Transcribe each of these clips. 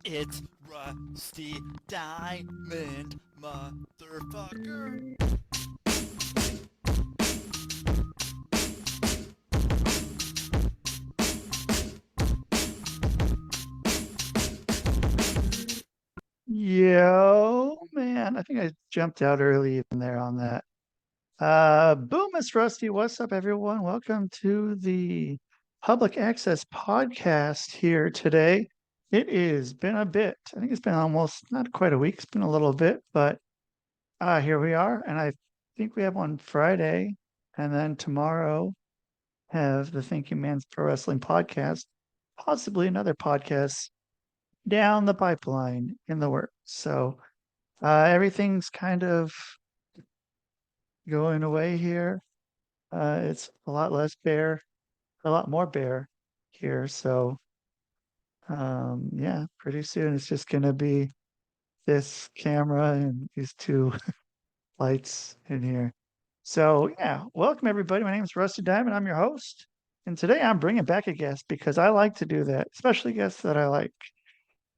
It's Rusty Diamond, motherfucker. Yo, man, I think I jumped out early in there on that. Boom, it's Rusty. What's up, everyone? Welcome to the public access podcast here today. It has been a bit. I think it's been almost not quite a week. It's been a little bit, but here we are. And I think we have one Friday, and then tomorrow have the Thinking Man's Pro Wrestling podcast, possibly another podcast down the pipeline in the works. So everything's kind of going away here. It's a lot less bare, a lot more bare here. So yeah, pretty soon it's just gonna be this camera and these two lights in here. So yeah, welcome everybody. My name is Rusty Diamond. I'm your host, and today I'm bringing back a guest because I like to do that, especially guests that I like.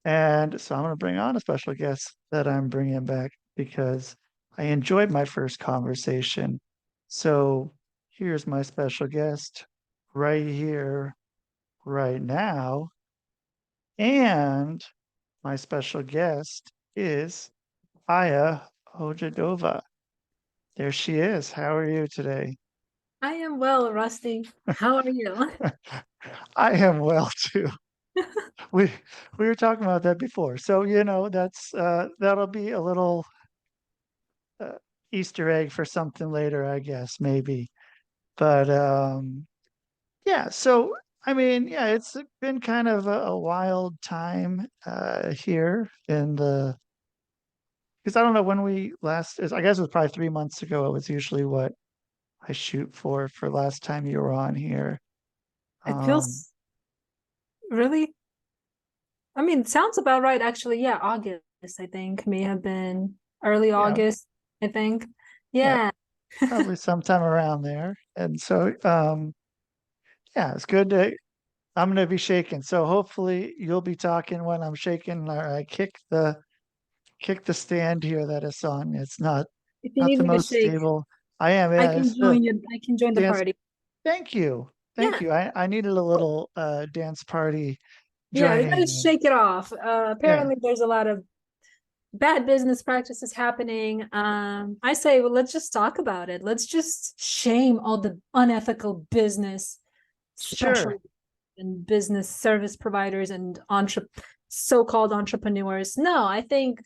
And so I'm going to bring on a special guest that I'm bringing back because I enjoyed my first conversation. So here's my special guest right here, right now. And my special guest is Aya Hojadova. There she is. How are you today? I am well, Rusty. How are you? I am well too. We we were talking about that before. So, that's that'll be a little uh, Easter egg for something later, I guess, maybe. But yeah, so I mean, yeah, it's been kind of a wild time here in the because I don't know when we last. I guess it was probably 3 months ago. It was usually what I shoot for last time you were on here. It Um, feels really, I mean, sounds about right, actually. Yeah, August, I think, may have been early yeah, August, I think. yeah, Yeah. probably sometime around there. And so, yeah, it's good to I'm gonna be shaking. So hopefully you'll be talking when I'm shaking or I kick the stand here that it's on. It's not If you not need the me to most shake, stable. I am, I yeah, can it's the join you. I can join the dance. party. Thank you. Thank Yeah. you. I needed a little dance party Yeah, we gotta joining. shake it off. Yeah, Apparently there's a lot of bad business practices happening. I say, well, let's just talk about it. Let's just shame all the unethical business, sure. especially and business service providers and so-called entrepreneurs. No, I think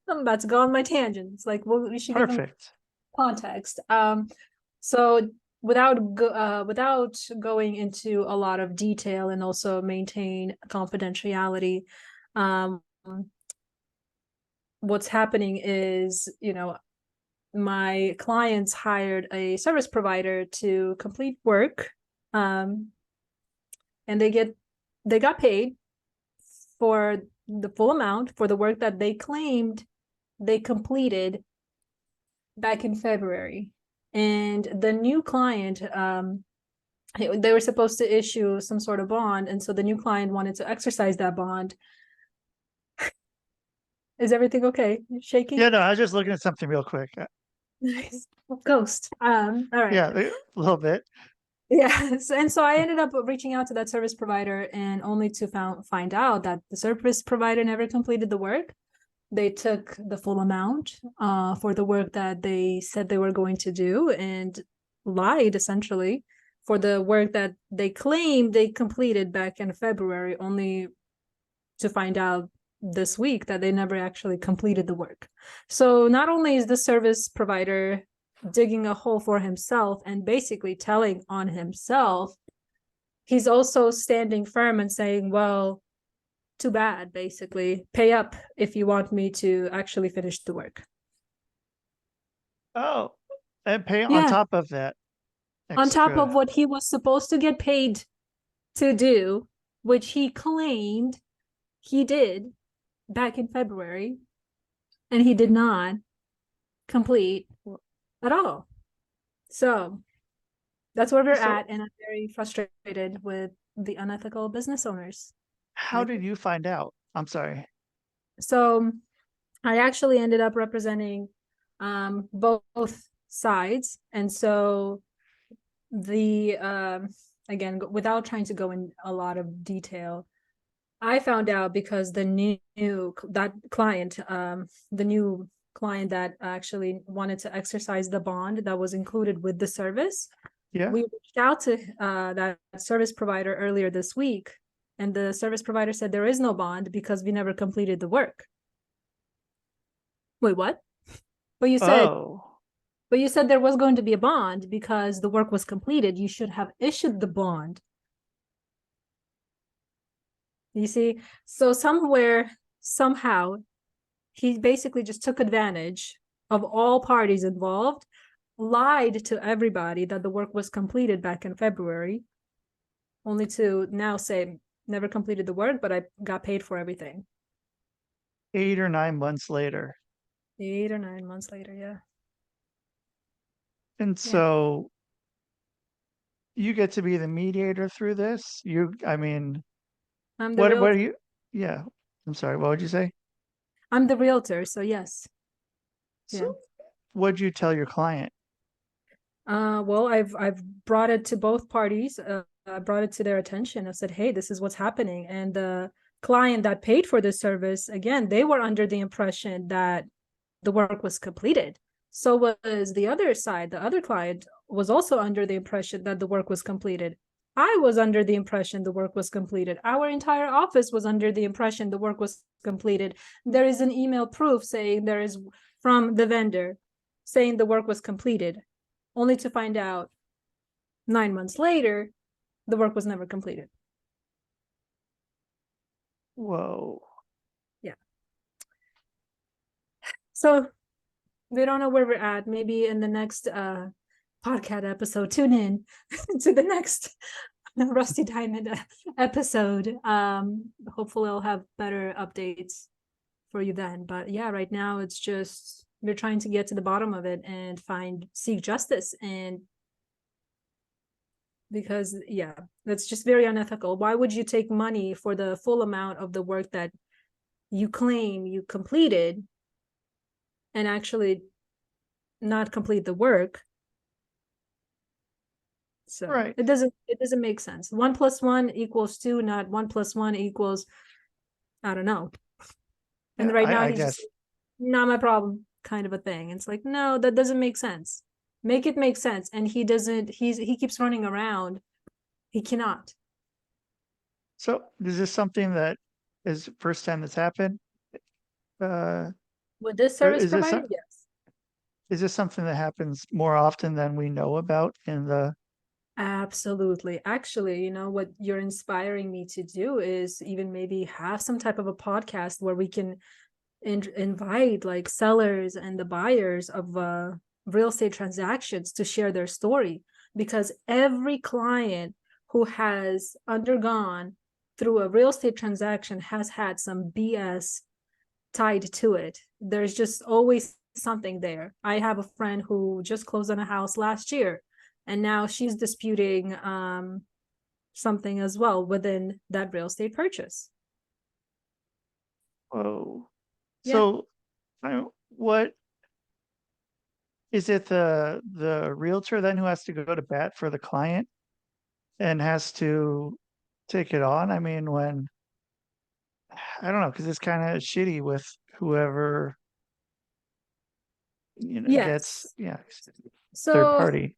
I'm about to go on my tangents. Like, well, we should give them Perfect. context. So without going into a lot of detail and also maintain confidentiality, um, what's happening is, my clients hired a service provider to complete work, um, and they got paid for the full amount for the work that they claimed they completed back in February. And the new client, they were supposed to issue some sort of bond. And so the new client wanted to exercise that bond. Is everything okay? You're shaking? Yeah, no, I was just looking at something real quick. Nice. Ghost. All right. Yeah, a little bit. Yeah. And so I ended up reaching out to that service provider and only to find out that the service provider never completed the work. They took the full amount for the work that they said they were going to do and lied essentially for the work that they claimed they completed back in February, only to find out this week that they never actually completed the work. So not only is the service provider digging a hole for himself and basically telling on himself, he's also standing firm and saying, well, too bad, basically. Pay up if you want me to actually finish the work. Oh, and pay on Yeah. top of that On top extra. of what he was supposed to get paid to do, which he claimed he did back in February, and he did not complete at all. So that's where we're So at, and I'm very frustrated with the unethical business owners. How did you find out? I'm sorry. So I actually ended up representing both sides. And so the again, without trying to go in a lot of detail, I found out because the new client that actually wanted to exercise the bond that was included with the service. Yeah. We reached out to that service provider earlier this week, and the service provider said there is no bond because we never completed the work. Wait, what? But you said Oh, there was going to be a bond because the work was completed. You should have issued the bond. You see? So somehow, he basically just took advantage of all parties involved, lied to everybody that the work was completed back in February, only to now say, never completed the work, but I got paid for everything. 8 or 9 months later. 8 or 9 months later, yeah. And Yeah. so you get to be the mediator through this. I mean, I'm the what realtor. are you? Yeah. I'm sorry. What would you say? I'm the realtor, so yes. So Yeah. what'd you tell your client? Well, I've brought it to both parties. I brought it to their attention. I said, hey, this is what's happening. And the client that paid for the service, again, they were under the impression that the work was completed. So was the other side. The other client was also under the impression that the work was completed. I was under the impression the work was completed. Our entire office was under the impression the work was completed. There is an email proof saying there is from the vendor saying the work was completed, only to find out 9 months later, the work was never completed. Whoa. Yeah. So we don't know where we're at. Maybe in the next podcast episode, tune in to the next Rusty Diamond episode. Hopefully I'll have better updates for you then. But yeah, right now it's just we're trying to get to the bottom of it and seek justice. And because yeah, that's just very unethical. Why would you take money for the full amount of the work that you claim you completed and actually not complete the work? So Right. it doesn't make sense. 1 + 1 = 2, not 1 + 1 equals, I don't know. And Yeah, right now I he's guess. just not my problem kind of a thing. It's like, no, that doesn't make sense. Make it make sense. And he doesn't, he keeps running around. He cannot. So is this something that is the first time that's happened? With this Or service provider, yes. is this something that happens more often than we know about in the? Absolutely. Actually, you know, what you're inspiring me to do is even maybe have some type of a podcast where we can invite like sellers and the buyers of real estate transactions to share their story, because every client who has undergone through a real estate transaction has had some BS tied to it. There's just always something there. I have a friend who just closed on a house last year, and now she's disputing something as well within that real estate purchase. Oh, Yeah. so what is it? The realtor then who has to go to bat for the client and has to take it on? I mean, I don't know, because it's kind of shitty with whoever gets Yes. third So party.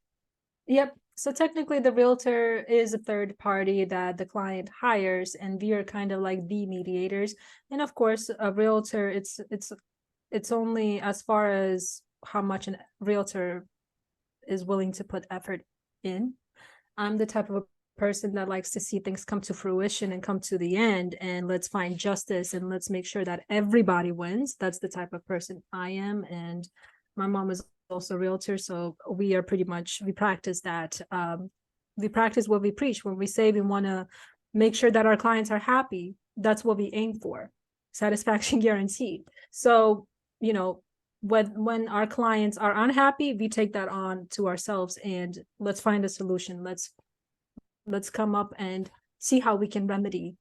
yep. So technically the realtor is a third party that the client hires, and we are kind of like the mediators. And of course, a realtor, it's only as far as how much a realtor is willing to put effort in. I'm the type of a person that likes to see things come to fruition and come to the end, and let's find justice and let's make sure that everybody wins. That's the type of person I am. And my mom is also a realtor, so we are pretty much, we practice that. We practice what we preach. When we say we want to make sure that our clients are happy, that's what we aim for. Satisfaction guaranteed. So, you know, when our clients are unhappy, we take that on to ourselves and let's find a solution. Let's come up and see how we can remedy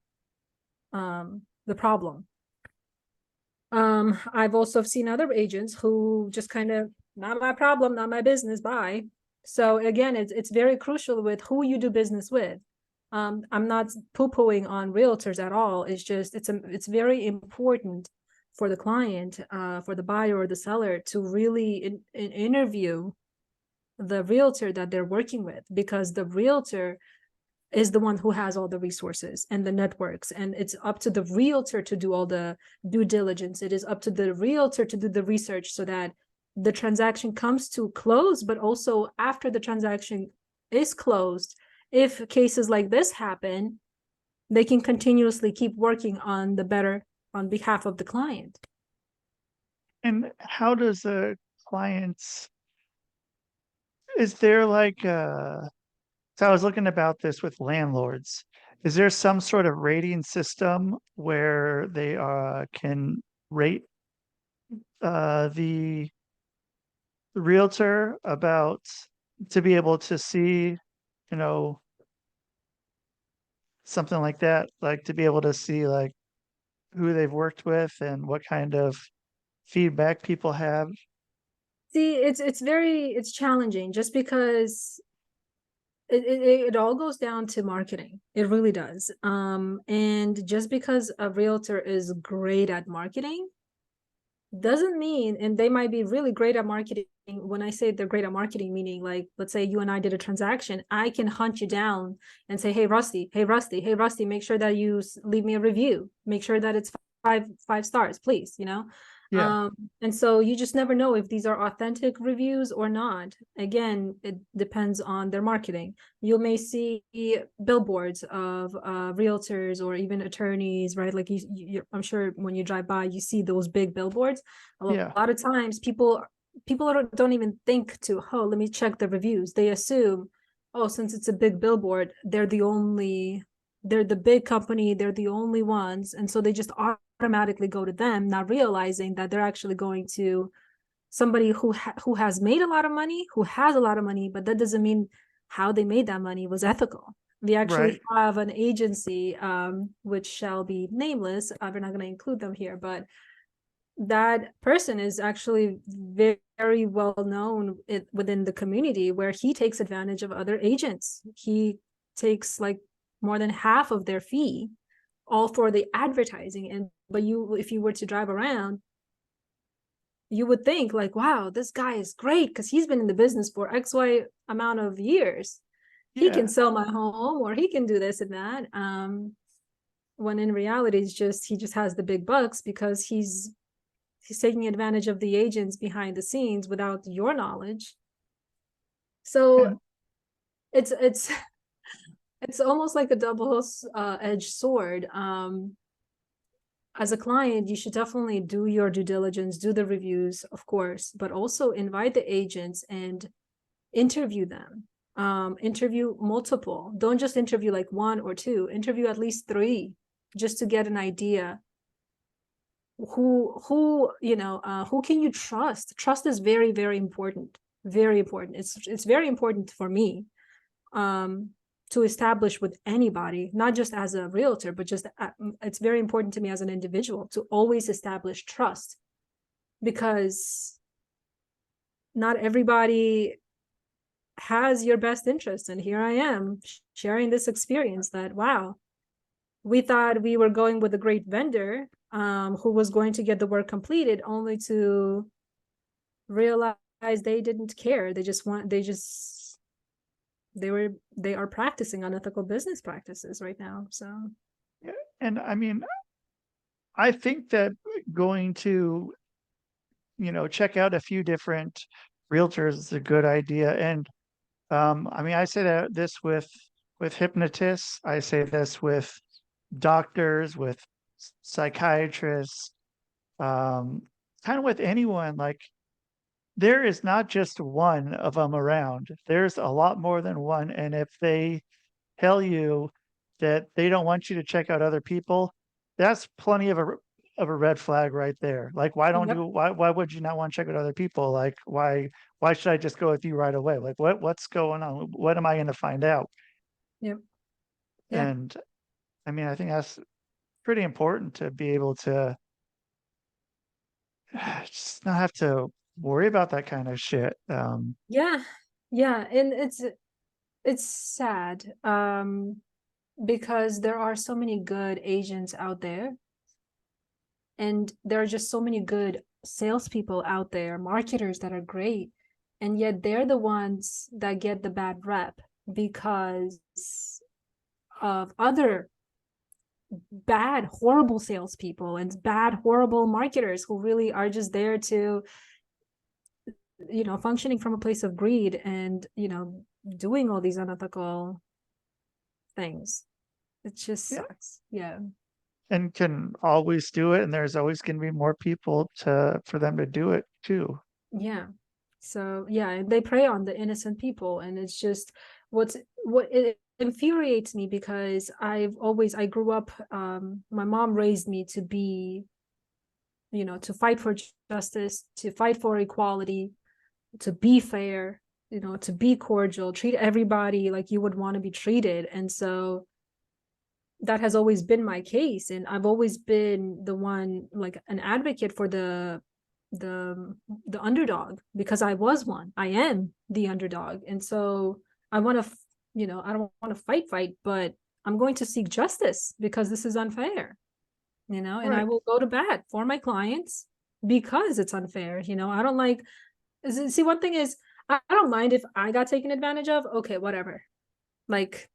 the problem. I've also seen other agents who just kind of, not my problem, not my business, bye. So again, it's very crucial with who you do business with. I'm not poo-pooing on realtors at all. It's just, it's very important for the client, for the buyer or the seller to really interview the realtor that they're working with, because the realtor is the one who has all the resources and the networks, and it's up to the realtor to do all the due diligence. It is up to the realtor to do the research so that the transaction comes to close, but also after the transaction is closed, if cases like this happen, they can continuously keep working on the better on behalf of the client. And how does a client's, is there like so I was looking about this with landlords. Is there some sort of rating system where they can rate the realtor about, to be able to see, you know, something like that, like to be able to see like who they've worked with and what kind of feedback people have? See, it's challenging, just because it all goes down to marketing. It really does. And just because a realtor is great at marketing doesn't mean, and they might be really great at marketing. When I say they're great at marketing, meaning like, let's say you and I did a transaction, I can hunt you down and say, hey Rusty, make sure that you leave me a review, make sure that it's five stars, please, you know. Yeah. And so you just never know if these are authentic reviews or not. Again, it depends on their marketing. You may see billboards of realtors or even attorneys, right? Like I'm sure when you drive by, you see those big billboards. Yeah. A lot of times people don't even think to, oh, let me check the reviews. They assume, oh, since it's a big billboard, they're the big company, they're the only ones, and so they just automatically go to them, not realizing that they're actually going to somebody who has made a lot of money, who has a lot of money, but that doesn't mean how they made that money was ethical. We actually Right. have an agency, which shall be nameless. We're not going to include them here, but that person is actually very well known within the community, where he takes advantage of other agents. He takes like more than half of their fee, all for the advertising. And but if you were to drive around, you would think like, wow, this guy is great because he's been in the business for XY amount of years. He can Yeah. sell my home, or he can do this and that. When in reality, it's just he just has the big bucks because he's taking advantage of the agents behind the scenes without your knowledge. So And it's it's almost like a double-edged sword. As a client, you should definitely do your due diligence, do the reviews, of course, but also invite the agents and interview them. Interview multiple. Don't just interview like one or two. Interview at least 3, just to get an idea who you know, who can you trust. Trust is very, very important. Very important. It's very important for me to establish with anybody, not just as a realtor, but just it's very important to me as an individual to always establish trust, because not everybody has your best interest. And here I am sharing this experience that, wow, we thought we were going with a great vendor, who was going to get the work completed, only to realize they didn't care. They are practicing unethical business practices right now. So yeah, and I mean, I think that going to, check out a few different realtors is a good idea. And I mean, I say that this with hypnotists, I say this with doctors, with psychiatrists, kind of with anyone. Like, there is not just one of them around. There's a lot more than one. And if they tell you that they don't want you to check out other people, that's plenty of a red flag right there. Like, yep, why would you not want to check out other people? Like, why should I just go with you right away? Like, what's going on? What am I going to find out? yep, yeah, And I mean, I think that's pretty important to be able to just not have to worry about that kind of shit. Yeah, yeah, and it's sad, because there are so many good agents out there, and there are just so many good salespeople out there, marketers that are great, and yet they're the ones that get the bad rep because of other bad, horrible salespeople and bad, horrible marketers who really are just there to, functioning from a place of greed and, doing all these unethical things. It just sucks. Yeah. And can always do it, and there's always going to be more people for them to do it too. Yeah. So yeah, they prey on the innocent people, and it's just what it infuriates me, because I grew up, my mom raised me to be, to fight for justice, to fight for equality, to be fair, to be cordial, treat everybody like you would want to be treated. And so that has always been my case, and I've always been the one, like an advocate for the underdog, because I was one. I am the underdog, and so I want to, I don't want to fight, but I'm going to seek justice because this is unfair, and I will go to bat for my clients because it's unfair. I don't like, see, one thing is, I don't mind if I got taken advantage of. Okay, whatever. Like,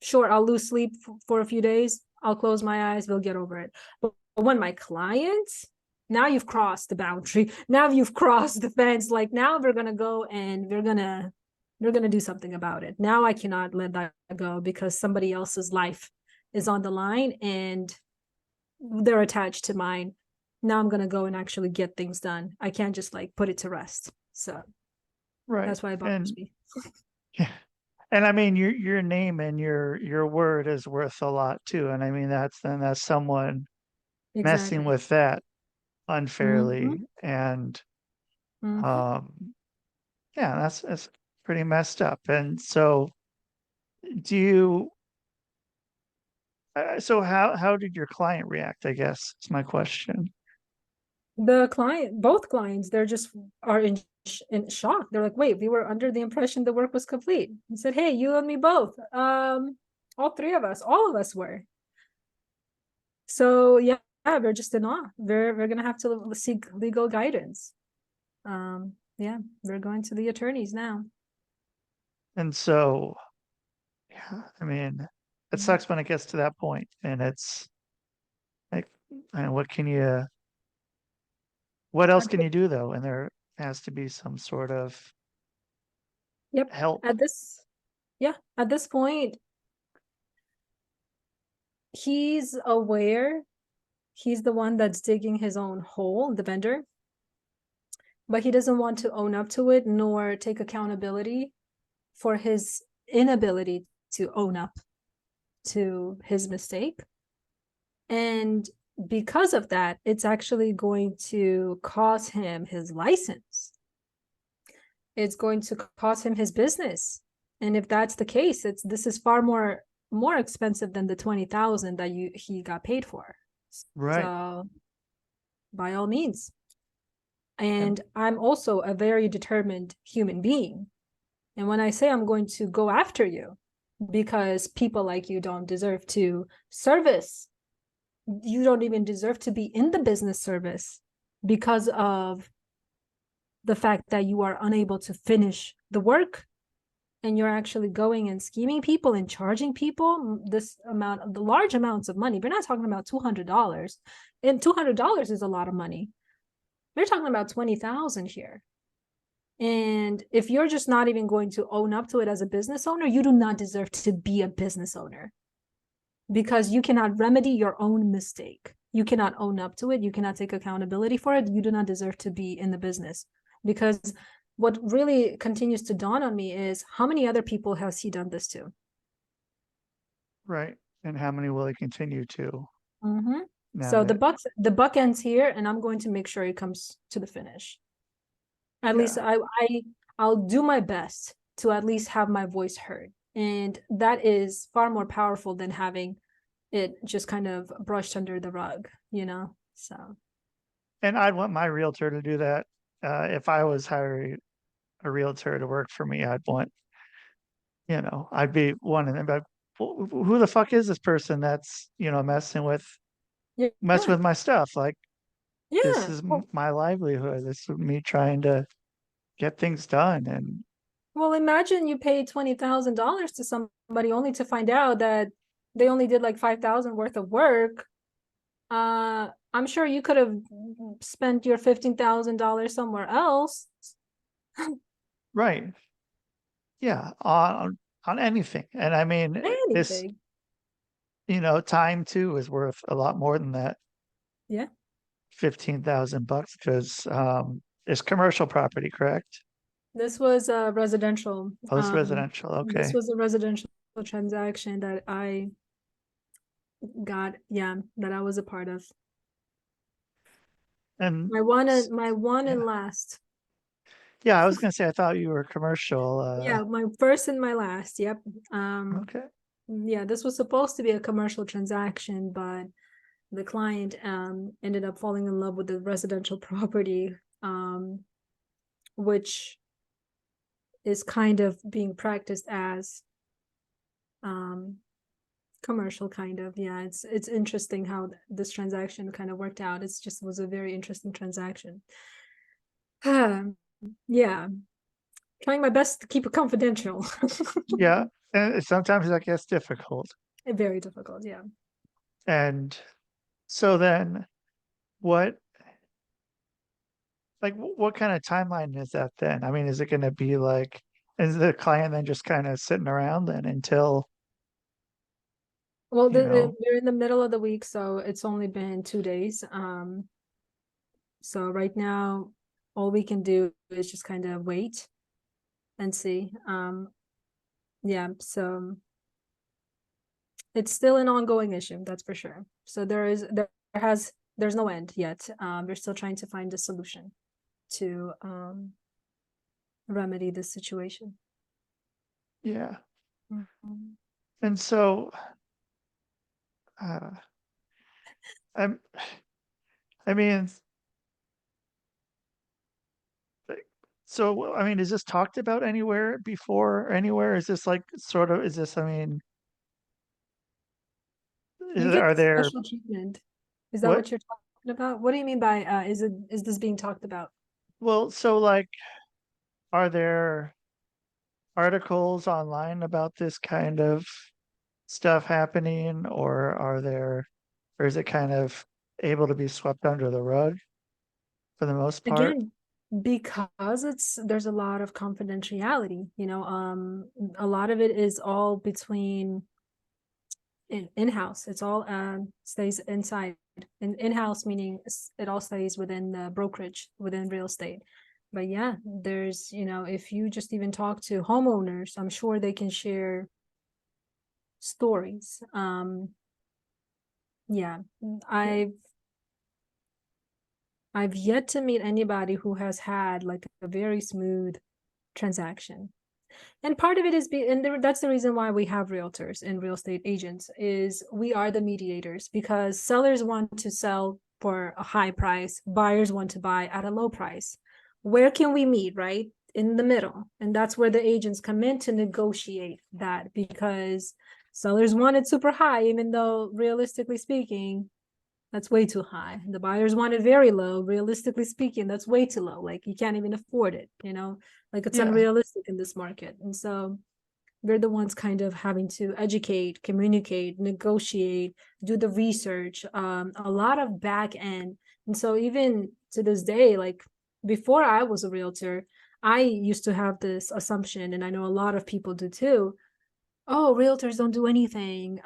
sure, I'll lose sleep for a few days. I'll close my eyes. We'll get over it. But when my clients, now you've crossed the boundary. Now you've crossed the fence. Like, now we're going to go and we're going to do something about it. Now I cannot let that go because somebody else's life is on the line and they're attached to mine. Now I'm going to go and actually get things done. I can't just like put it to rest. So that's why it bothers me. Yeah. And I mean, your name and your word is worth a lot too. And I mean, that's someone messing with that unfairly. And yeah, that's pretty messed up. And so so how did your client react, I guess is my question. Both clients, they're just are in shock. They're like, wait, we were under the impression the work was complete. I said, hey, you and me both. All three of us, all of us were. So yeah, we're just in awe. We're gonna have to seek legal guidance. Yeah, we're going to the attorneys now. And so, yeah, I mean, it sucks when it gets to that point, and it's like, what else can you do though? And there has to be some sort of help. At this point, he's aware. He's the one that's digging his own hole, the vendor, but he doesn't want to own up to it nor take accountability for his inability to own up to his mistake. And because of that, it's actually going to cost him his license. It's going to cost him his business. And if that's the case, this is far more expensive than the $20,000 that he got paid for. Right. So by all means. And I'm also a very determined human being. And when I say I'm going to go after you because people like you don't deserve to service, you don't even deserve to be in the business service because of the fact that you are unable to finish the work, and you're actually going and scheming people and charging people the large amounts of money. We're not talking about $200, and $200 is a lot of money. We're talking about $20,000 here. And if you're just not even going to own up to it as a business owner, you do not deserve to be a business owner, because you cannot remedy your own mistake. You cannot own up to it. You cannot take accountability for it. You do not deserve to be in the business. Because what really continues to dawn on me is, how many other people has he done this to? Right. And how many will he continue to? So the buck ends here, and I'm going to make sure it comes to the finish. At least I'll do my best to at least have my voice heard. And that is far more powerful than having it just kind of brushed under the rug, so. And I'd want my realtor to do that. If I was hiring a realtor to work for me, I'd want, I'd be one of them, but who the fuck is this person that's, messing with Yeah, my stuff? Like, this yeah. is my livelihood. This is me trying to get things done. And Well, imagine you paid $20,000 to somebody only to find out that they only did like 5,000 worth of work. I'm sure you could have spent your $15,000 somewhere else. right. Yeah, on anything. And I mean, this, Anything. time too is worth a lot more than that Yeah. $15,000 because it's commercial property, correct? This was a residential. Oh, it's residential. This Okay. was a residential transaction that I got, that I was a part of. And My one yeah. and last. Yeah, I was gonna say I thought you were commercial. Yeah, my first and my last. Yep. Okay. Yeah, this was supposed to be a commercial transaction, but the client ended up falling in love with the residential property, which is kind of being practiced as commercial, kind of. Yeah, it's interesting how this transaction kind of worked out. It's just was a very interesting transaction. Yeah, trying my best to keep it confidential. Yeah, and sometimes that gets difficult. Very difficult, yeah. And so then, what what kind of timeline is that then? I mean, is it going to be like, is the client then just kind of sitting around then until, Well, you know, we're in the middle of the week, so it's only been 2 days. So right now, all we can do is just kind of wait and see. Yeah, so it's still an ongoing issue, that's for sure. So there's no end yet. We're still trying to find a solution to remedy this situation. yeah. Mhm. And so, uh, I'm, I mean, so, I mean, is this talked about anywhere before? Anywhere? Is this like sort of, is this, I mean, You get are there, special treatment. Is that what? what you're talking about? What do you mean by is this being talked about? Well, so like, are there articles online about this kind of stuff happening, or or is it kind of able to be swept under the rug for the most part? Again, because there's a lot of confidentiality, a lot of it is all between in-house. It's all stays inside. In-house meaning it all stays within the brokerage, within real estate. But yeah, there's, if you just even talk to homeowners, I'm sure they can share stories. Yeah, I've yet to meet anybody who has had like a very smooth transaction. And part of it is, that's the reason why we have realtors and real estate agents, is we are the mediators, because sellers want to sell for a high price, buyers want to buy at a low price. Where can we meet, right? In the middle. And that's where the agents come in to negotiate that, because sellers want it super high, even though realistically speaking, that's way too high. The buyers want it very low. Realistically speaking, that's way too low. Like you can't even afford it, like it's Yeah, unrealistic in this market. And so we're the ones kind of having to educate, communicate, negotiate, do the research, a lot of back end. And so even to this day, like before I was a realtor, I used to have this assumption, and I know a lot of people do too. Oh, realtors don't do anything.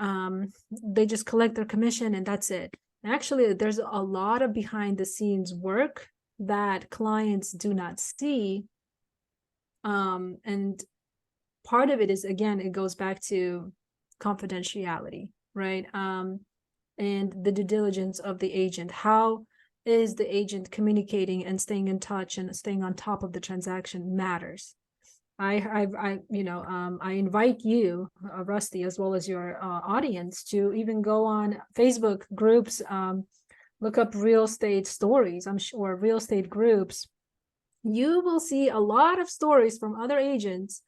They just collect their commission and that's it. Actually, there's a lot of behind the scenes work that clients do not see. And part of it is, again, it goes back to confidentiality, right? And the due diligence of the agent. How is the agent communicating and staying in touch and staying on top of the transaction matters. I invite you, Rusty, as well as your audience, to even go on Facebook groups, look up real estate stories, I'm sure, real estate groups. You will see a lot of stories from other agents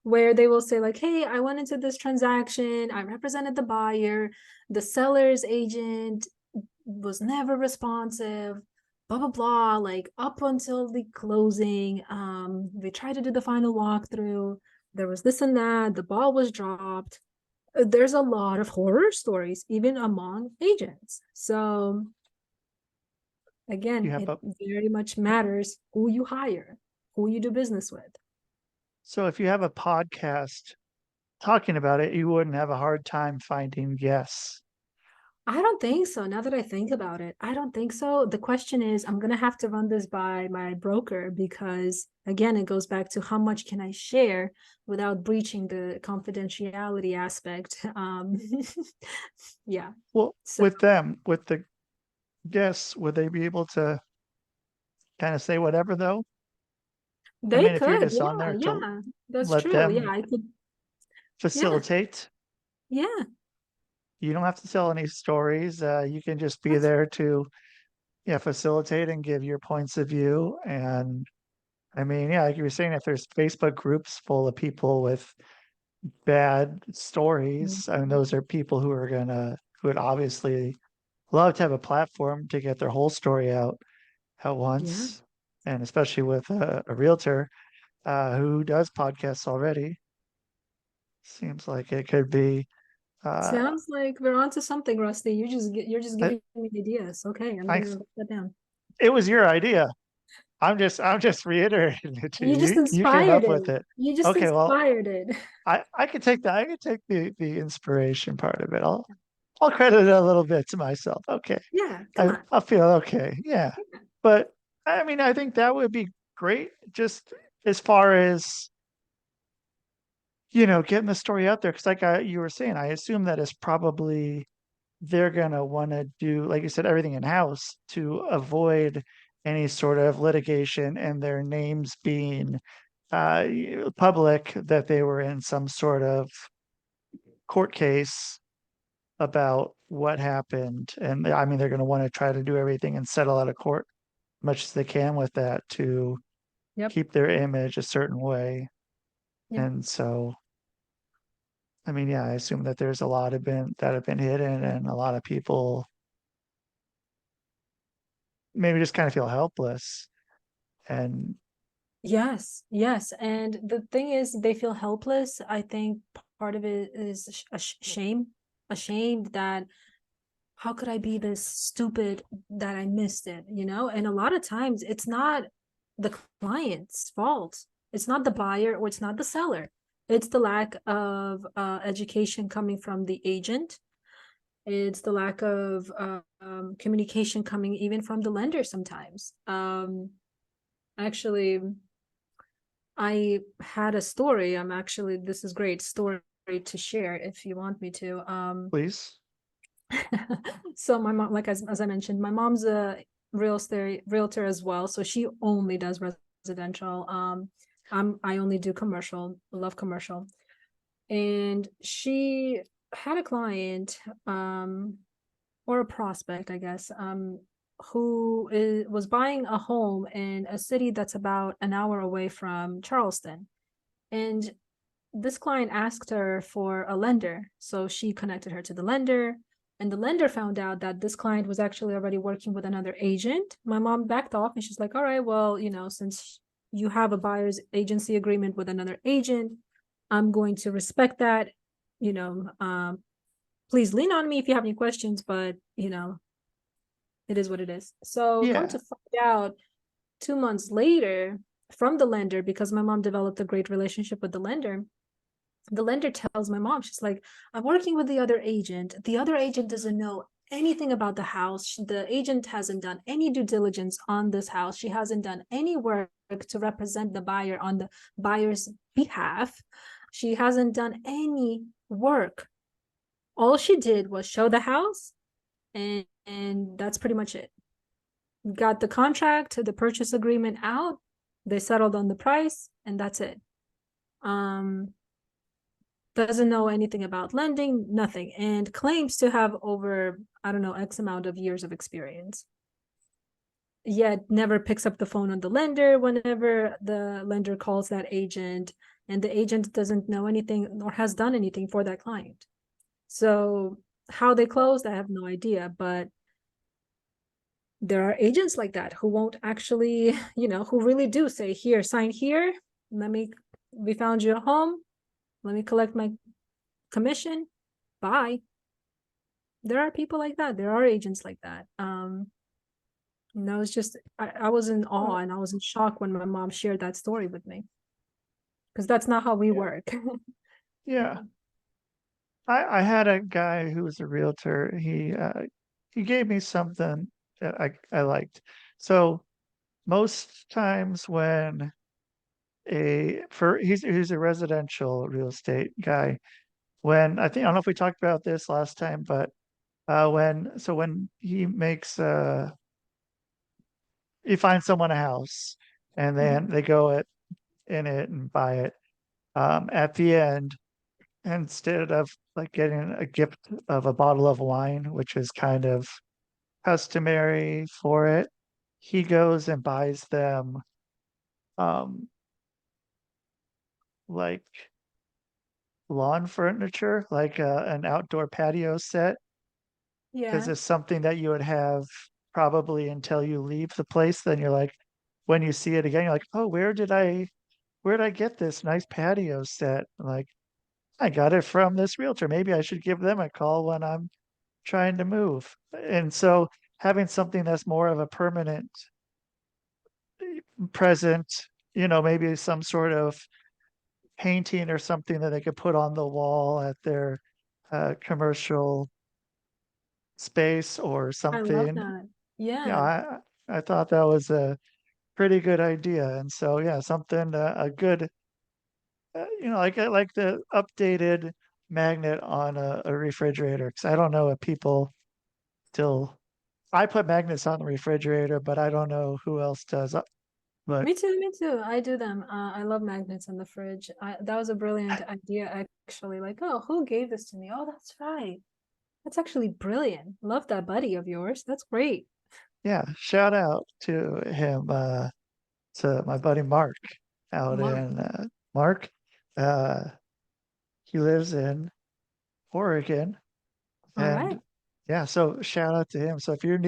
where they will say like, hey, I went into this transaction, I represented the buyer, the seller's agent was never responsive, blah blah blah, like up until the closing. They tried to do the final walkthrough, there was this and that, the ball was dropped. There's a lot of horror stories even among agents. So again, it very much matters who you hire, who you do business with. So if you have a podcast talking about it, you wouldn't have a hard time finding guests. I don't think so. Now that I think about it, I don't think so. The question is, I'm going to have to run this by my broker because, again, it goes back to how much can I share without breaching the confidentiality aspect. Yeah. Well, so, with the guests, would they be able to kind of say whatever, though? They could. If you're just on there that's true. Yeah, I could facilitate. Yeah. You don't have to tell any stories. You can just be there to, facilitate and give your points of view. And like you were saying, if there's Facebook groups full of people with bad stories, those are people who would obviously love to have a platform to get their whole story out at once. Yeah. And especially with a realtor who does podcasts already. Seems like it could be. Sounds like we're onto something, Rusty. You're just giving me ideas. Okay, I'm gonna write that down. It was your idea. I'm just reiterating it to you. You just inspired you came up with it. You just inspired it. I could take that. I could take the inspiration part of it. I'll credit it a little bit to myself. Okay. Yeah. I'll feel okay. Yeah. But I think that would be great. Just as far as getting the story out there, because like you were saying, I assume that it's probably they're gonna want to do, like you said, everything in house to avoid any sort of litigation and their names being public, that they were in some sort of court case about what happened. And they're going to want to try to do everything and settle out of court much as they can with that to keep their image a certain way. Yep. And so I assume that there's a lot have been hidden, and a lot of people maybe just kind of feel helpless. And yes. And the thing is, they feel helpless. I think part of it is ashamed that how could I be this stupid that I missed it, And a lot of times it's not the client's fault. It's not the buyer or it's not the seller. It's the lack of education coming from the agent. It's the lack of communication coming even from the lender sometimes. Actually, I had a story. This is great story to share if you want me to. Please. So my mom, like as I mentioned, my mom's a realtor as well. So she only does residential. I only do commercial, love commercial. And she had a client, or a prospect, I guess, who was buying a home in a city that's about an hour away from Charleston. And this client asked her for a lender. So she connected her to the lender. And the lender found out that this client was actually already working with another agent. My mom backed off and she's like, all right, well, since you have a buyer's agency agreement with another agent, I'm going to respect that. Please lean on me if you have any questions, but it is what it is. So come to find out 2 months later from the lender, because my mom developed a great relationship with the lender tells my mom, she's like, I'm working with the other agent. The other agent doesn't know anything about the house. The agent hasn't done any due diligence on this house. She hasn't done any work to represent the buyer on the buyer's behalf. She hasn't done any work. All she did was show the house, and that's pretty much it. Got the contract, the purchase agreement out, they settled on the price, and that's it. doesn't know anything about lending, nothing, and claims to have over, I don't know, X amount of years of experience. Yet never picks up the phone on the lender whenever the lender calls that agent, and the agent doesn't know anything nor has done anything for that client. So how they closed, I have no idea, but there are agents like that who won't actually, who really do say, here, sign here, we found you a home, let me collect my commission, bye. There are people like that. There are agents like that. It's just, I was in awe and I was in shock when my mom shared that story with me, because that's not how we work. Yeah. I had a guy who was a realtor. He gave me something that I liked. So most times when he's a residential real estate guy. I don't know if we talked about this last time, but when he finds someone a house and then they go in it and buy it, at the end, instead of like getting a gift of a bottle of wine, which is kind of customary for it, he goes and buys them um like lawn furniture, like an outdoor patio set, because Yeah, it's something that you would have probably until you leave the place. Then you're like, when you see it again, you're like, oh, where did I get this nice patio set? Like, I got it from this realtor. Maybe I should give them a call when I'm trying to move. And so having something that's more of a permanent present, maybe some sort of painting or something that they could put on the wall at their commercial space or I love something. that. Yeah, Yeah, I thought that was a pretty good idea. And so, yeah, something a good, like the updated magnet on a refrigerator. Because I don't know if people still. I put magnets on the refrigerator, but I don't know who else does. But me too, me too. I do them. I love magnets in the fridge. That was a brilliant idea, actually. Like, oh, who gave this to me? Oh, that's right. That's actually brilliant. Love that buddy of yours. That's great. yeah, shout out to him, to my buddy Mark out Mark. in Mark. Uh, he lives in Oregon, All right. and yeah, so shout out to him. So if you're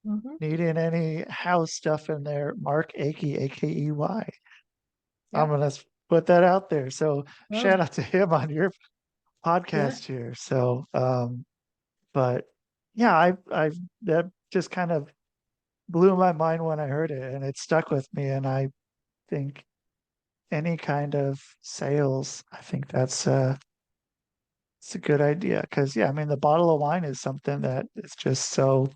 Mm-hmm. needing any house stuff in there, Mark Akey, Akey. I'm Yep. gonna put that out there. So shout Oh, out to him on your yeah. podcast here. So, but yeah, I that just kind of blew my mind when I heard it, and it stuck with me. And I think any kind of sales, I think it's a good idea because yeah, I mean the bottle of wine is something that is just so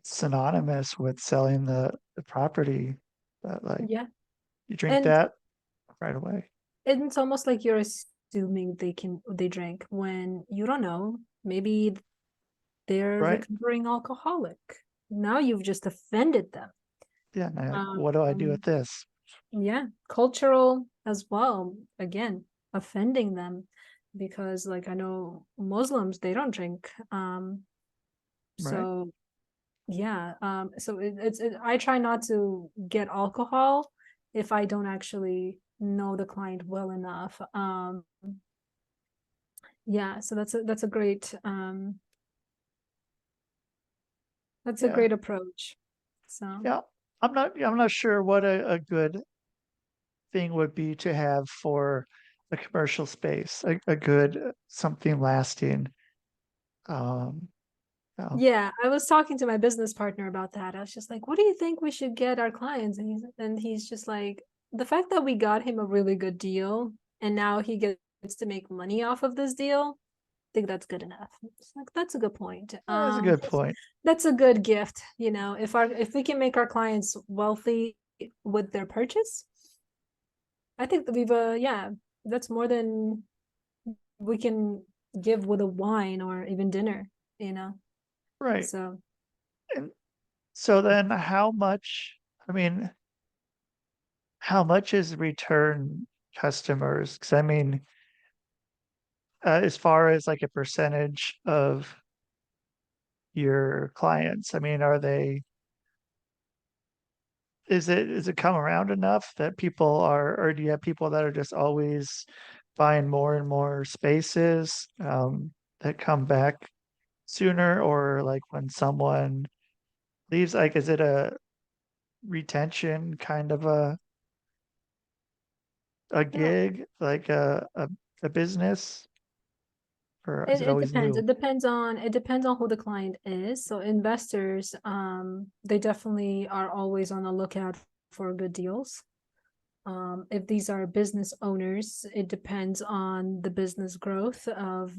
synonymous with selling the property that like Yeah. you drink And that right away. it's almost like you're assuming they drink when you don't know. Maybe they're Right. recovering alcoholic. Now you've just offended them. Yeah. And like, what do I do with Um, this? yeah, cultural as well. Again, offending them because, like, I know Muslims, they don't drink. Right. So yeah, so I try not to get alcohol if I don't actually know the client well enough. Yeah, so that's a Yeah. great approach. So Yeah. I'm not sure what a good thing would be to have for a commercial space, a good something lasting. Um, oh, yeah, I was talking to my business partner about that. I was just like, what do you think we should get our clients? And he's just like, the fact that we got him a really good deal and now he gets to make money off of this deal, I think that's good enough. It's like, that's a good point. that's a good point. That's a good gift, if we can make our clients wealthy with their purchase, I think that yeah, that's more than we can give with a wine or even dinner, you know. Right. So And so then I mean, how much is return customers? Because I mean, as far as like a percentage of your clients, I mean, is it come around enough that people are, or do you have people that are just always buying more and more spaces that come back sooner, or like when someone leaves, like is it a retention kind of a Yeah. gig, like a business, or is it It always depends. new? It depends on who the client is. So investors, they definitely are always on the lookout for good deals. If these are business owners, it depends on the business growth of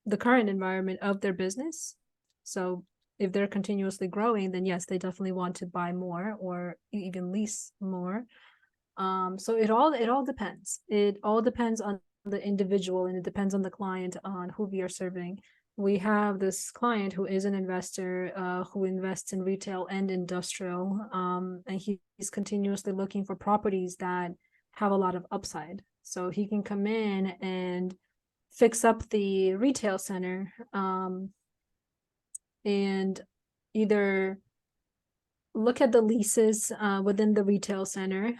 the current environment of their business. So if they're continuously growing, then yes, they definitely want to buy more or even lease more. So it all depends. It all depends on the individual, and it depends on the client, on who we are serving. We have this client who is an investor, who invests in retail and industrial, and he's continuously looking for properties that have a lot of upside. So he can come in and fix up the retail center, and either look at the leases within the retail center,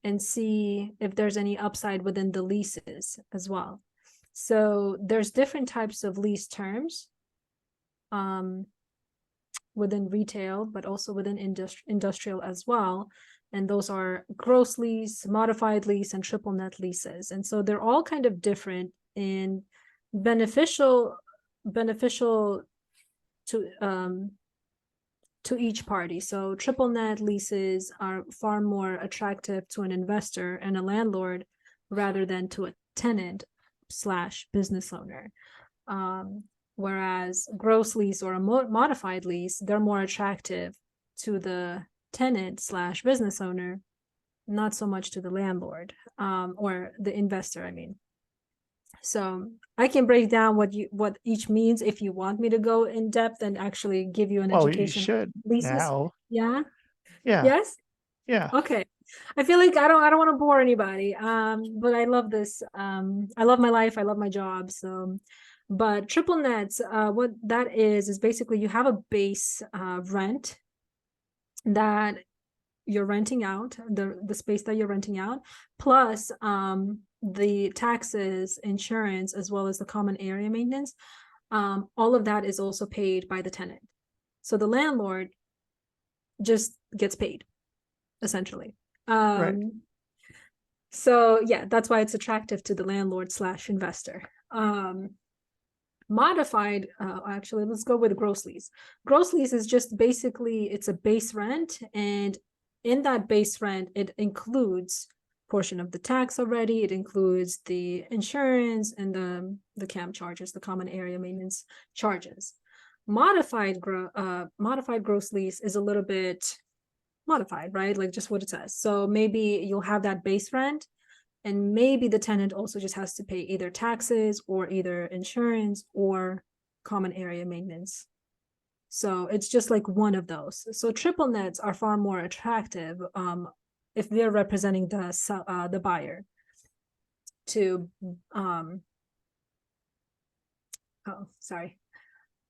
and see if there's any upside within the leases as well. So there's different types of lease terms within retail, but also within industrial as well. And those are gross lease, modified lease, and triple net leases. And so they're all kind of different and beneficial to each party. So triple net leases are far more attractive to an investor and a landlord rather than to a tenant slash business owner. Whereas gross lease or a modified lease, they're more attractive to the tenant slash business owner, not so much to the landlord, or the investor, I mean. So I can break down what each means if you want me to go in depth and actually give you an Well, you education. should Leases. now. Yeah. Yeah, Yes. yeah. Okay. I feel like I don't want to bore anybody. But I love this. I love my life. I love my job. So, but triple nets, what that is basically you have a base rent that you're renting out, the space that you're renting out, plus the taxes, insurance, as well as the common area maintenance. All of that is also paid by the tenant. So the landlord just gets paid, essentially. Right. So yeah, that's why it's attractive to the landlord slash investor. Modified, actually, let's go with gross lease. Gross lease is just basically, it's a base rent, and in that base rent, it includes portion of the tax already. It includes the insurance and the CAM charges, the common area maintenance charges. Modified gross lease is a little bit modified, right? Like just what it says. So maybe you'll have that base rent, and maybe the tenant also just has to pay either taxes or either insurance or common area maintenance. So it's just like one of those. So triple nets are far more attractive if they're representing the buyer to oh, sorry.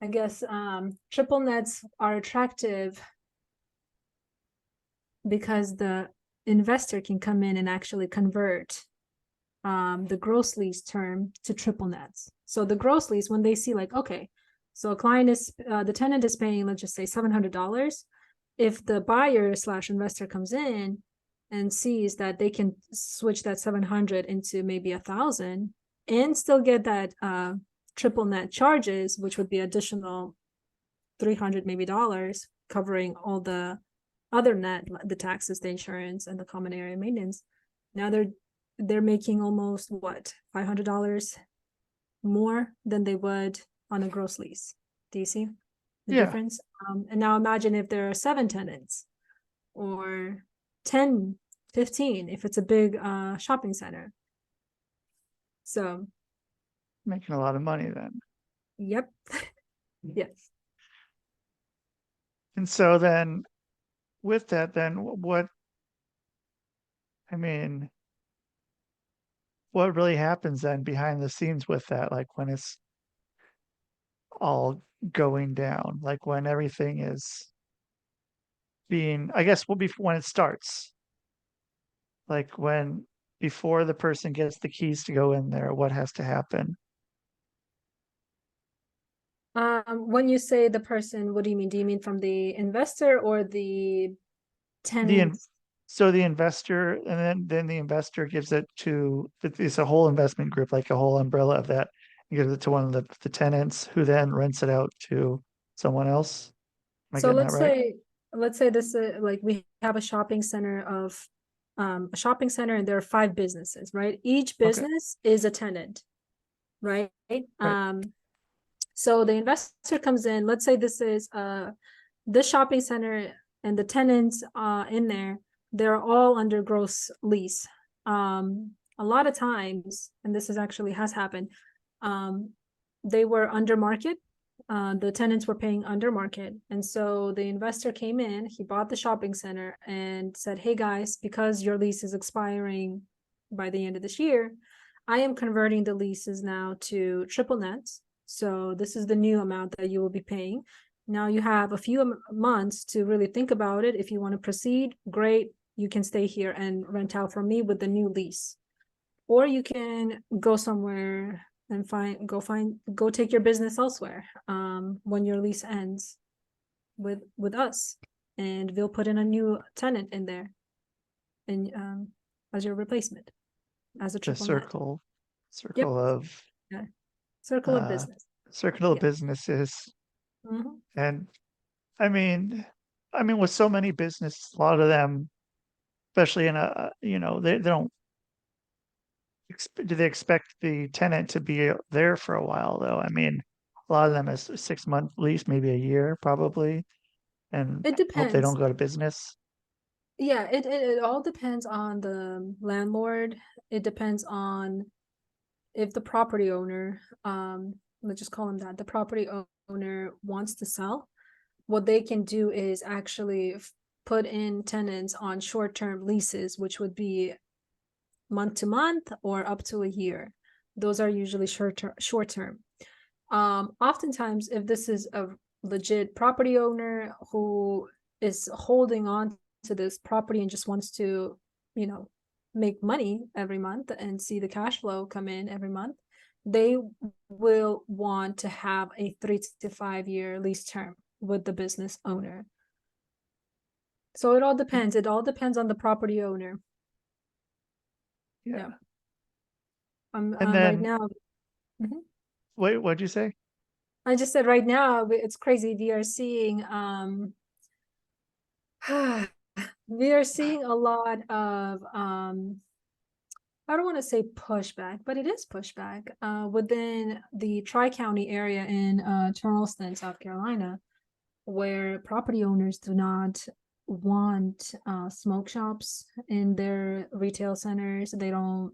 I guess triple nets are attractive because the investor can come in and actually convert the gross lease term to triple nets. So the gross lease, when they see like, okay, so a client is, the tenant is paying, let's just say $700. If the buyer slash investor comes in and sees that they can switch that 700 into maybe 1,000 and still get that triple net charges, which would be additional 300 maybe dollars, covering all the other net, the taxes, the insurance, and the common area maintenance. Now they're making almost what, $500 more than they would on a gross lease. Do you see the Yeah. difference? And now imagine if there are 7 tenants or 10, 15, if it's a big shopping center. So Making a lot of money then. yep. Yes. And so then with that, then what, I mean, what really happens then behind the scenes with that, like when it's all going down, like when everything is being, I guess, will be when it starts, like when before the person gets the keys to go in there, what has to happen? When you say the person, what do you mean? Do you mean from the investor or the The tenant? in, so the investor, and then the investor gives it to, it's a whole investment group, like a whole umbrella of that, and gives it to one of the tenants, who then rents it out to someone else. Am I So getting that right? let's say this like we have a shopping center of a shopping center and there are 5 businesses, right? Each Okay, business is a tenant, right? right. So the investor comes in, let's say this is this shopping center and the tenants in there, they're all under gross lease. A lot of times, and this is actually has happened, they were under market. The tenants were paying under market. And so the investor came in, he bought the shopping center and said, hey guys, because your lease is expiring by the end of this year, I am converting the leases now to triple nets. So this is the new amount that you will be paying. Now you have a few months to really think about it. If you want to proceed, great. You can stay here and rent out from me with the new lease. Or you can go somewhere and go take your business elsewhere when your lease ends with us. And we'll put in a new tenant in there and as your replacement, as a The triple net. Yep. circle of Yeah. Circle of uh business. circle of Yeah. businesses. Mhm. And I mean, with so many businesses, a lot of them, especially in they don't, do they expect the tenant to be there for a while though? I mean, a lot of them is 6 month lease, maybe a year probably, and It hope they don't depends. go to business. Yeah, it all depends on the landlord. It depends on if the property owner, let's just call him that, the property owner wants to sell. What they can do is actually put in tenants on short-term leases, which would be month to month or up to a year. Those are usually short term. Oftentimes, if this is a legit property owner who is holding on to this property and just wants to, you know, make money every month and see the cash flow come in every month, they will want to have a 3 to 5 year lease term with the business owner. So it all depends. It all depends on the property owner. Yeah. Yeah. And Right then now. Mhm. what'd you say? I just said right now it's crazy. We are seeing we are seeing a lot of I don't want to say pushback, but it is pushback within the Tri-County area in Charleston, South Carolina, where property owners do not want smoke shops in their retail centers. They don't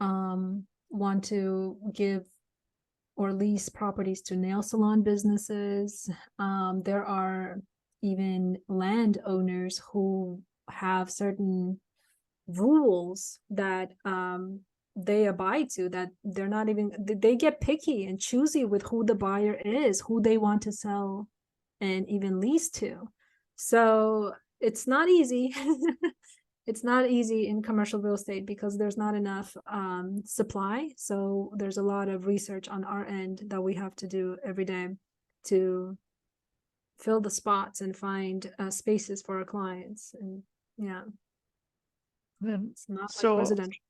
want to give or lease properties to nail salon businesses. There are even landowners who have certain rules that they abide to, that they're not even, they get picky and choosy with who the buyer is, who they want to sell and even lease to. So it's not easy. It's not easy in commercial real estate because there's not enough supply. So there's a lot of research on our end that we have to do every day to fill the spots and find spaces for our clients. And yeah, Then it's not like so residential.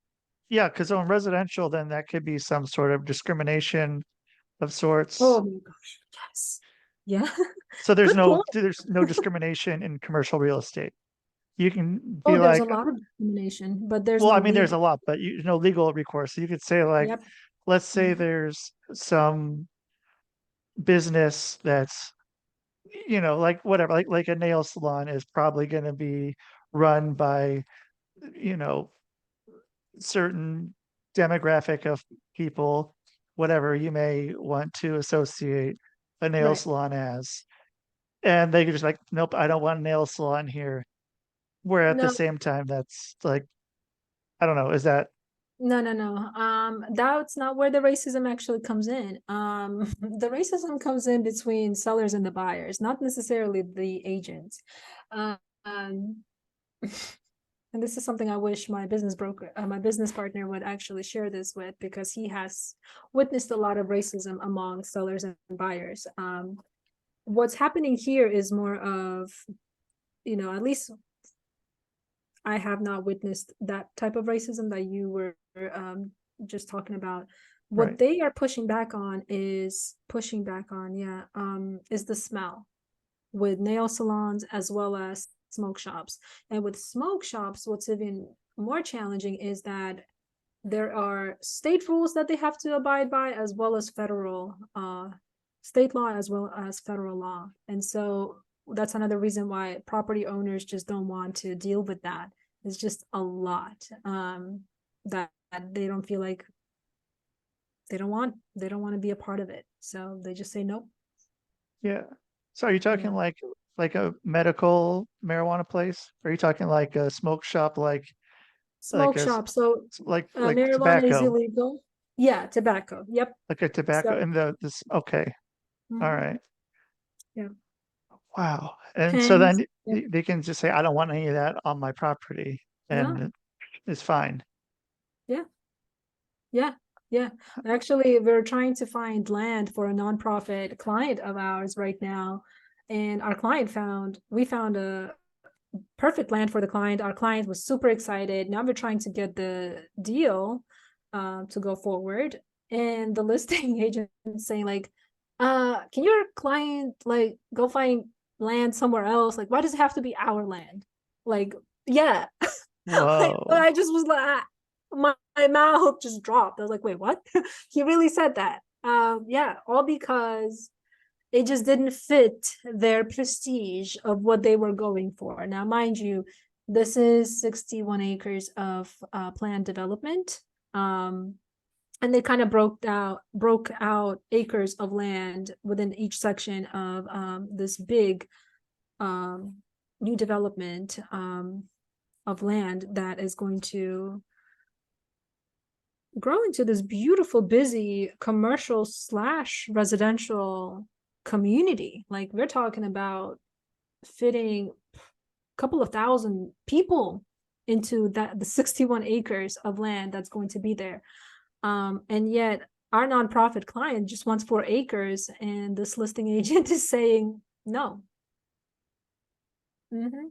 yeah, because on residential, then that could be some sort of discrimination of sorts. Oh my gosh, yes. Yeah. So Good point. there's no discrimination in commercial real estate. You can Oh, be there's a like, lot of discrimination, but there's well, I no mean, there's a legal. lot, but no legal recourse. So you could say like, Yep. let's say Mhm. there's some business that's, like whatever, like a nail salon is probably going to be run by, you know, certain demographic of people, whatever you may want to associate a nail Right. salon as. And they could just like, nope, I don't want a nail salon here. Where at the No, same time, that's like, I don't know, is that No. That's not where the racism actually comes in. The racism comes in between sellers and the buyers, not necessarily the agents. Um, and this is something I wish my business broker, my business partner would actually share this with, because he has witnessed a lot of racism among sellers and buyers. What's happening here is more of, at least I have not witnessed that type of racism that you were just talking about. What Right. they are pushing back on is is the smell, with nail salons as well as smoke shops. And with smoke shops, what's even more challenging is that there are state rules that they have to abide by, as well as federal state law, as well as federal law. And so that's another reason why property owners just don't want to deal with that. It's just a lot that they don't feel like they don't want to be a part of it. So they just say nope. Yeah. So are you talking Yeah. like a medical marijuana place? Or are you talking like a smoke shop, like Smoke a shop. So like marijuana is tobacco, illegal. Yeah, tobacco. Yep. like a tobacco So and this okay. All right. yeah. Wow. And so Pens. then Yep. they can just say, I don't want any of that on my property, No. and it's fine. Yeah. Yeah. Yeah. Actually, we're trying to find land for a nonprofit client of ours right now. And our client we found a perfect land for the client. Our client was super excited. Now we're trying to get the deal to go forward. And the listing agent is saying like, can your client like go find land somewhere else? Like, why does it have to be our land? Like, yeah. Whoa. I just was like, my mouth just dropped. I was like, wait, what? He really said that. Yeah, all because it just didn't fit their prestige of what they were going for. Now, mind you, this is 61 acres of planned development. And they kind of broke out acres of land within each section of this big new development of land that is going to grow into this beautiful, busy commercial / residential community. Like, we're talking about fitting a couple of thousand people into the 61 acres of land that's going to be there. And yet our nonprofit client just wants 4 acres, and this listing agent is saying no. Mm-hmm.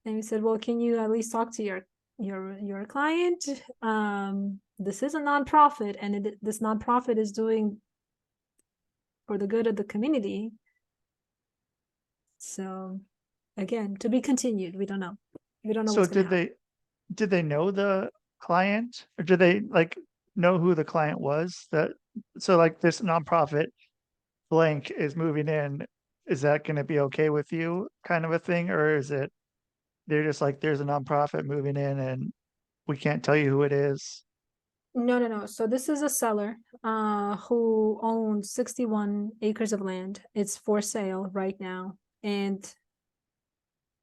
And we said, well, can you at least talk to your client? This is a nonprofit, and this nonprofit is doing for the good of the community. So again, to be continued. We don't know. We don't know So what's going to happen. did they know the client, or did they like know who the client was? So like this nonprofit blank is moving in, is that going to be okay with you, kind of a thing? Or is it they're just like, there's a nonprofit moving in and we can't tell you who it is? No. So this is a seller who owns 61 acres of land. It's for sale right now. And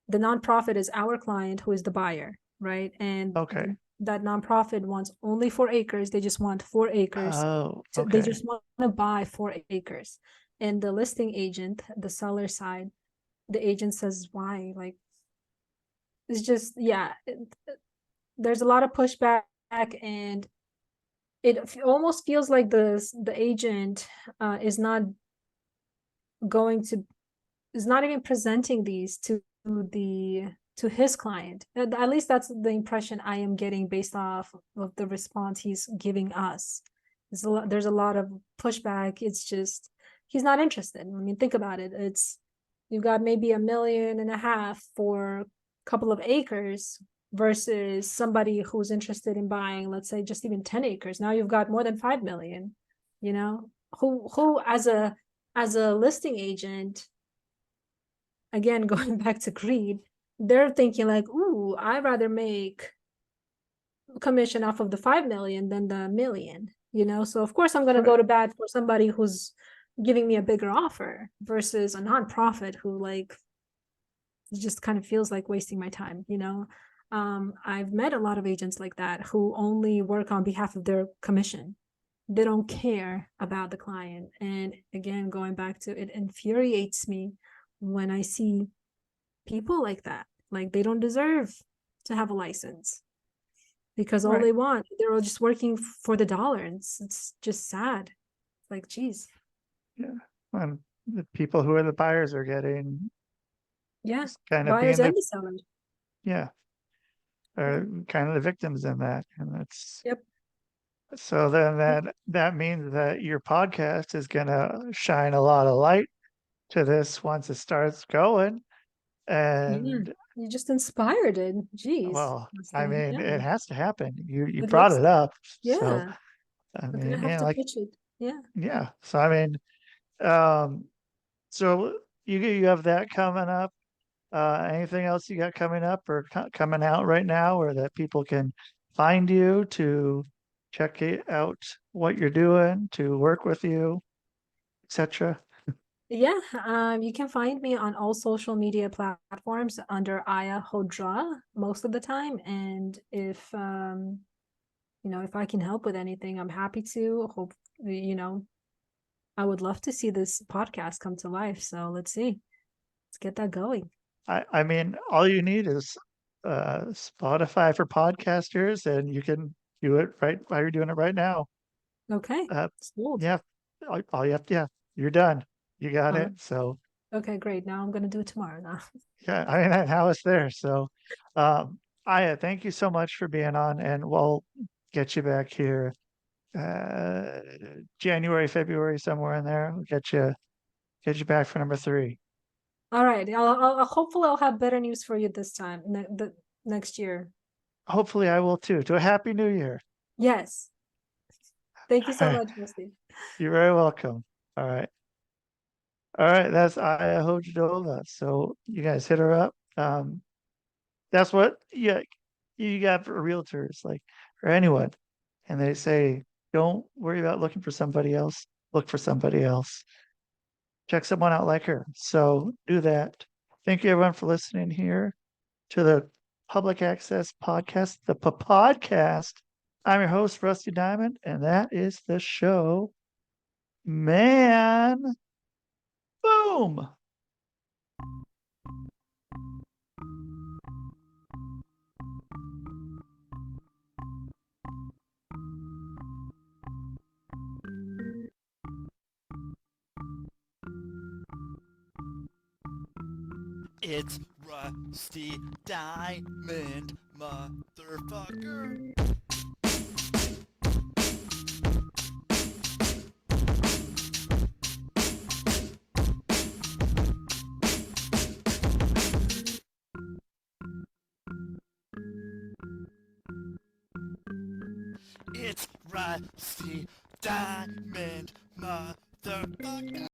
the nonprofit is our client, who is the buyer, right? And Okay. that nonprofit wants only 4 acres. They just want 4 acres. Oh, They okay. just want to buy 4 acres. And the listing agent, the seller side, the agent says, why? Like, it's just, yeah, there's a lot of pushback, and it almost feels like the agent is not even presenting these to his client. At least that's the impression I am getting based off of the response he's giving us. There's a lot of pushback. It's just he's not interested. I mean, think about it. You've got maybe $1.5 million for a couple of acres versus somebody who's interested in buying, let's say, just even 10 acres. Now you've got more than 5 million. Who as a listing agent, again, going back to greed, they're thinking like, ooh, I'd rather make commission off of the 5 million than the million, so of course I'm going to go to bat for somebody who's giving me a bigger offer versus a nonprofit who, like, just kind of feels like wasting my time. I've met a lot of agents like that who only work on behalf of their commission. They don't care about the client. And again, going back to it, infuriates me when I see people like that. Like they don't deserve to have a license because all Right. they want, they're all just working for the dollar. And it's just sad. Like, geez. Yeah. And the people who are the buyers are getting Yeah. just kind of Buyers being and the, the sellers. yeah, are kind of the victims in that. And it's, Yep. so then that means that your podcast is gonna shine a lot of light to this once it starts going. Yeah. And You just inspired it. Geez. well, I mean, Yeah. it has to happen. You It brought looks it like, up. So yeah. I We're gonna mean, have yeah, to like, pitch it. Yeah. yeah. So I mean, um, so you have that coming up. Anything else you got coming up or coming out right now, or that people can find you to check out what you're doing, to work with you, etc.? Yeah, you can find me on all social media platforms under Aya Hodra most of the time. And if if I can help with anything, I'm happy to. Hope I would love to see this podcast come to life. So let's see. Let's get that going. I mean, all you need is Spotify for podcasters, and you can do it right while you're doing it right now. Okay. Uh, Sold. yeah, all you have to, yeah, you're done. You got All it. right. So Okay, great. Now I'm gonna do it tomorrow now. yeah, I mean, now it's there. So, Aya, thank you so much for being on, and we'll get you back here uh January, February, somewhere in there. We'll get you back for number 3. All right. Hopefully I'll have better news for you this time, the next year. Hopefully I will too. To a happy new year. Yes. Thank you so much, Misty. You're very welcome. All right. All right, that's Aya Hojadova. So you guys hit her up. That's what you got for realtors, like, or anyone. And they say, don't worry about looking for somebody else. Look for somebody else. Check someone out like her. So do that. Thank you everyone for listening here to the Public Access Podcast, the podcast. I'm your host, Rusty Diamond, and that is the show. Man, boom. It's Rusty Diamond, motherfucker. It's Rusty Diamond, motherfucker.